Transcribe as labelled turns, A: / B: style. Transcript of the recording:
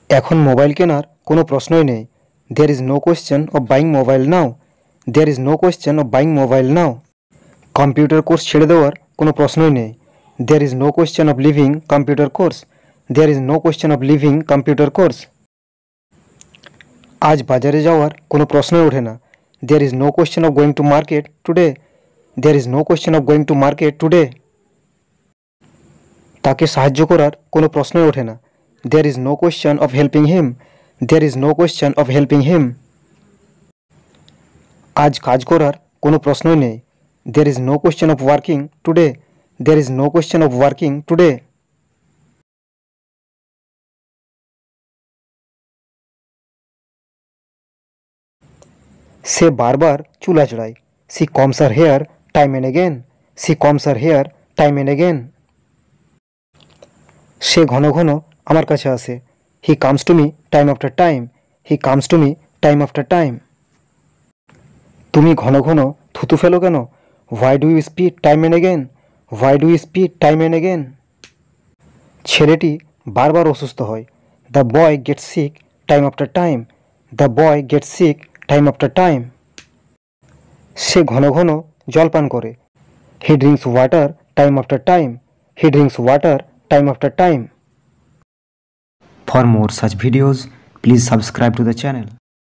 A: এখন মোবাইল কেনার কোনো প্রশ্নই নেই। There is no question of buying mobile now. There is no question of buying mobile now. Computer course ছেড়ে দেওয়ার কোনো প্রশ্নই নেই। There is no question of leaving computer course. There is no question of leaving computer course. আজ বাজারে যাওয়ার কোনো প্রশ্নই ওঠে না। There is no question of going to market today. There is no question of going to market today. তাকে সাহায্য করার কোনো প্রশ্নই ওঠে না। There is no question of helping him. There is no question of helping him. আজ কাজ করার কোনো প্রশ্নই নেই। There is no question of working today. There is no question of working today. সে বারবার চুল আঁচড়ায়। She combs her hair time and again. She combs her hair time and again. সে ঘন ঘন আমার কাছে আসে। He comes to me time after time. He comes to me time after time. তুমি ঘন ঘন থুতু ফেলো কেন? Why do you spit time and again? Why do you spit time and again. ছেলেটি বারবার অসুস্থ হয়। The boy gets sick time after time. The boy gets sick time after time. সে ঘন ঘন জল পান করে। He drinks water time after time. He drinks water time after time.
B: For more such videos, please subscribe to the channel.